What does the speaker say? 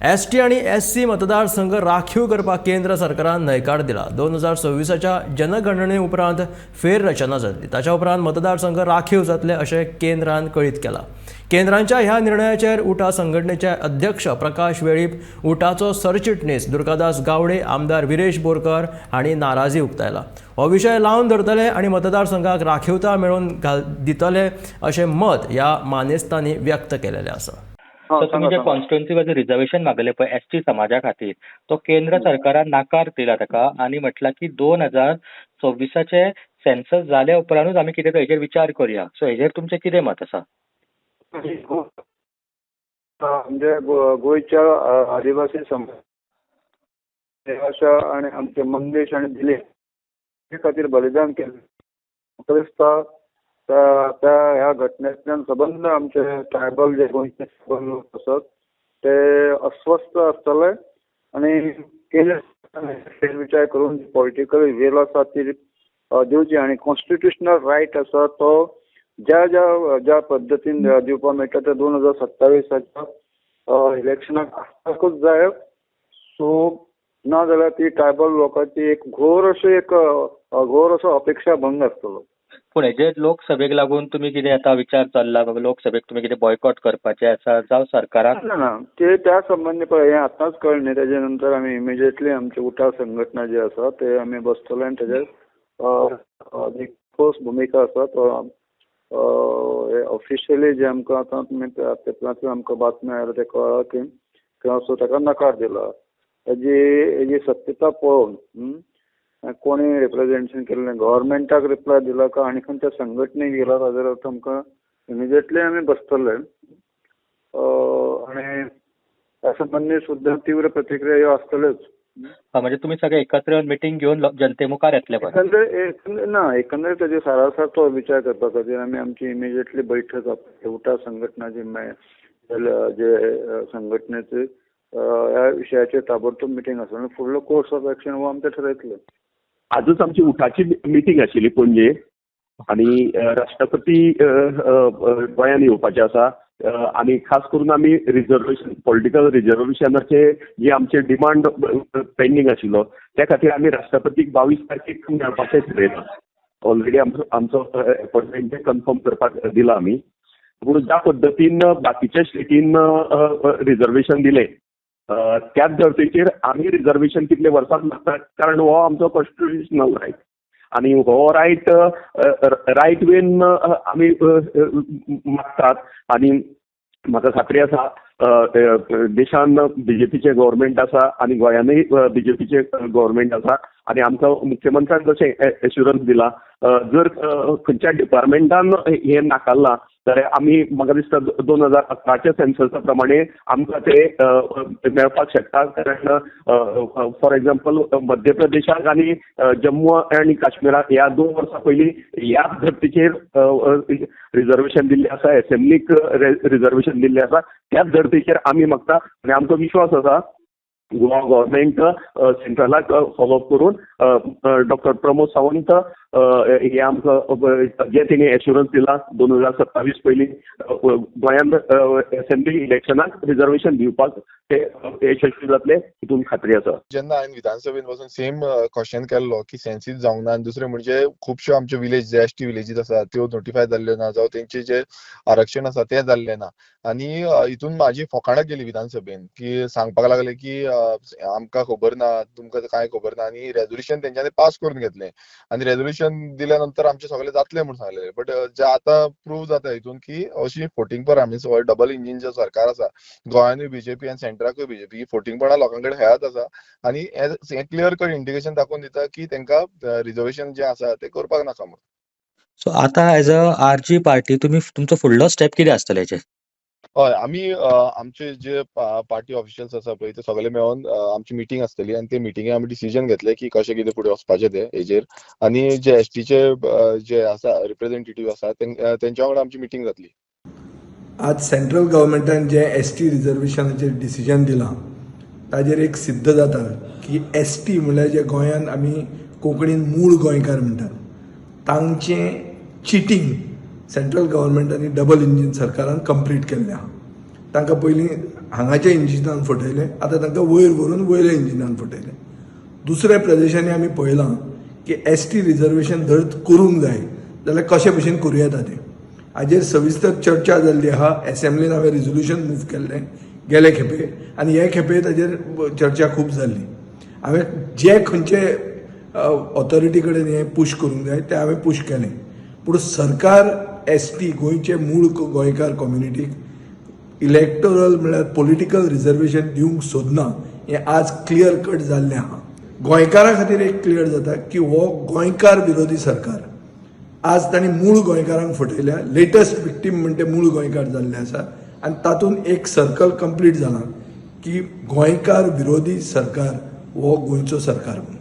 ST आणि SC मतदारसंघ राखीव करपाक केंद्र सरकारान न्हयकार दिला। 2026च्या जनगणने उपरांत फेररचना जातली। ताच्या उपरांत मतदारसंघ राखीव जातले अशें केंद्रान कळीत केला। केंद्रांच्या ह्या निर्णयाचेर उठा संघटनेचे अध्यक्ष प्रकाश वेळीप, उठाचो सरचिटणीस दुर्गादास गावडे, आमदार विरेश बोरकर हांणी नाराजी उक्तायला। हो विशय लावन धरतले आनी मतदारसंघाक राखीवता मेळोवन दितले अशें मत ह्या मानेस्तांनी व्यक्त केलेलें आसा। सो तुम्ही जे कॉन्स्टिट्युएन्सी रिझर्वेशन मागले पळय एसटी समाजा खातीर तो केंद्र सरकारान नाकार दिला ताका आनी म्हटला की 2026चे सेन्सस जाल्या उपरांतूच आमी कितें हेजेर विचार करूया। सो हेजेर तुमचें कितें मत आसा? म्हणजे गोयच्या आदिवासी समाज आणि आमचे मंगेश आणि दिलीप हे खातीर बलिदान केलें। म्हाका दिसता त्या ह्या घटनेंतल्यान सबंद आमचे ट्रायबल जे गोंयचे लोक आसात ते अस्वस्थ आसतले आणि फेरविचार करून पॉलिटिकल वेल आसा ती दिवची आणि कॉन्स्टिट्युशनल रायट आसा तो ज्या पद्दतीन दिवपाक मेळटा ते 2027च्या इलेक्शनाक आसपाकूच जाय। सो ना जाल्यार ती ट्रायबल लोकांची एक घोर असो अपेक्षा भंग आसतलो। पूण हेजे लोकसभेक लागून तुम्ही कितें आता विचार चल्ला लोकसभेक तुम्ही कितें बॉयकॉट करपाचे आसा जावं सरकाराक? ना ते त्या संबंधी पळय हें आतांच कळ्ळें न्ही। तेजे नंतर आमी इमिजिएटली आमचे उठा संघटना जे आसा ते आमी बसतले आनी तेजेर जी ठोस भुमिका आसा तो ऑफिशियली जे आमकां आतां पेपरांतल्यान आमकां बातम्यो आयला ते कळ्ळा की सो ताका नकार दिला। हेजी सत्यता पळोवन कोणी रिप्रेझेंटेशन केल्लें गव्हर्मेंटाक रिप्लाय दिला का आनी खंयच्या संघटनेक गेला ताजेर आमकां इमिजिएटली आमी बसतले आनी त्या संबंधी सुद्दां तीव्र प्रतिक्रिया ह्यो आसतल्योच। म्हणजे तुम्ही सगळे एकत्र मिटींग घेवन जनते मुखार येतले एकंदरीत तेजे सारासार तो विचार करपा खातीर आमी आमची इमिजिएटली बैठक उठा संघटनाची जे संघटनेची ह्या विशयाचेर ताबडतोब मिटींग आसा आनी फुडलो कोर्स ऑफ एक्शन हो आमचे ठरयतले। आजच आमची उठाची मिटींग आशिल्ली पणजे आणि राष्ट्रपती गोंयान येवपाचे आसा आणि खास करून आमी रिझर्वेशन पॉलिटिकल रिझर्वेशनाचे जे आमचे डिमांड पेंडींग आशिल्लो त्या खातीर आमी राष्ट्रपतीक 22 तारखेक मेळपाचें थारयला। ऑलरेडी आमचो अपॉइंटमेंट कन्फर्म करपाक दिला आमी। पूण ज्या पद्दतीन बाकीच्या स्टेटीन रिझर्वेशन दिलें त्याच धर्तेचेर आमी रिझर्वेशन कितले वर्सांक मागतात कारण हो आमचो कॉन्स्टिट्युशनल रायट आणि हो रायट वेन आमी मागतात आणि म्हाका खात्री आसा देशान बीजेपीचे गव्हर्मेंट आसा आणि गोंयानूय बीजेपीचे गव्हर्मेंट आसा आणि आमचो मुख्यमंत्र्यान जशें एश्युरन्स दिला जर खंयच्या डिपार्टमेंटान हे नाकारला जाल्यार आमी म्हाका दिसता 2011च्या सेन्ससा प्रमाणे आमकां ते मेळपाक शकता। कारण फॉर एक्झाम्पल मध्य प्रदेशाक आनी जम्मू आनी काश्मीराक ह्या 2 वर्सां पयलीं ह्याच धर्तीचेर रिझर्वेशन दिल्लें आसा, एसेंब्लीक रिझर्वेशन दिल्लें आसा, त्याच धर्तीचेर आमी मागता आनी आमचो विश्वास आसा गोवा गव्हर्मेंट सेंट्रलाक फॉलोअप करून डॉक्टर प्रमोद सावंत हे आमकां जे तेणी एश्युरन्स दिला 2027 पयलीं गोंयांत एसेंब्ली इलेक्शनाक रिझर्वेशन दिवपाक ते यशस्वी जातले हितून खात्री आसा। जेन्ना हांवें विधानसभेन वचून सेम क्वेश्चन केल्लो की सेन्सीस जावंक ना आनी दुसरें म्हणजे खुबश्यो आमच्यो विलेज जे एसटी विलेजीस आसा त्यो नोटिफाय जाल्ल्यो ना जावं तेंचे जे आरक्षण आसा तें जाल्लें ना आनी हितून म्हाजी फोकाणां गेली विधानसभेन की सांगपाक लागले की आमकां खबर ना तुमकां कांय खबर ना आनी रेजोल्युशन तेंच्यांनी पास करून घेतलें आनी रेजोल्युशन दिल्या नंतर आमचे सगळे जातले म्हणून सांगलेले। बट जे आतां प्रूव जाता हितून की अशी फोटिंगपणां मीन्स डबल इंजीन जे सरकार आसा गोंयानूय बीजेपी आनी सेंट्राकूय बीजेपी ही फोटिंगपणां लोकांकडे खेळत आसा आनी हे क्लियर कट इंडिकेशन दाखोवन दिता की तांकां रिझर्वेशन जे आसा ते करपाक नाका म्हणून। सो आतां एज अ आरजी पार्टी तुमी तुमचो फुडलो स्टेप कितें आसतलो हेचेर? हय आमी आमचे जे पार्टी ऑफिशियल्स आसा पळय ते सगळे मेळोन आमची मिटींग आसतली आनी ते मिटींगेन आमी डिसिजन घेतले की कशें कितें फुडें वचपाचें ते हेजेर आनी जे एसटीचे जे आसा रिप्रेझेंटेटिव्ह आसा तेंच्या वांगडा आमची मिटींग जातली। आज सेंट्रल गव्हर्मेंटान जे एसटी रिझर्वेशनाचेर डिसिजन दिलां ताजेर एक सिद्ध जाता की एसटी म्हळ्यार जे गोंयान आमी कोंकणीन मूळ गोंयकार म्हणटात तांचें चिटींग सेंट्रल गव्हर्मेंटांनी डबल इंजीन सरकारान कंप्लीट केल्लें आहा। तांकां पयलीं हांगाच्या इंजिनान फटयले, आतां तांकां वयर व्हरून वयल्या इंजिनान फटयले. दुसऱ्या प्रदेशांनी आमी पळयलां की एसटी रिजर्वेशन जर करूंक जाय जाल्यार कशे भशेन करूं येता तें. हाजेर सविस्तर चर्चा जाल्ली आहा. असेंब्लीन हांवें रिजोल्युशन मूव केल्लें गेले खेपे, आनी हे खेपे ताजेर चर्चा खूब जाल्ली. हांवें जे खंयचे ऑथॉरिटी कडेन हें पुश करूंक जाय तें हांवें पुश केलें. पूण सरकार एसटी गोंयचे मूळ गोंयकार कम्युनिटीक इलेक्टोरल म्हळ्यार पॉलिटिकल रिजर्वेशन दिवंक सोदना हें आज क्लियर कट जाल्लें आहा. गोंयकारां खातीर एक क्लियर जाता की हो गोंयकार विरोधी सरकार. आज तांणी मूळ गोंयकारांक फटयल्या. लेटस्ट विक्टीम म्हणटे मूळ गोंयकार जाल्ले आसा, आनी तातूंत एक सर्कल कंप्लीट जालां की गोंयकार विरोधी सरकार हो गोंयचो सरकार म्हणून.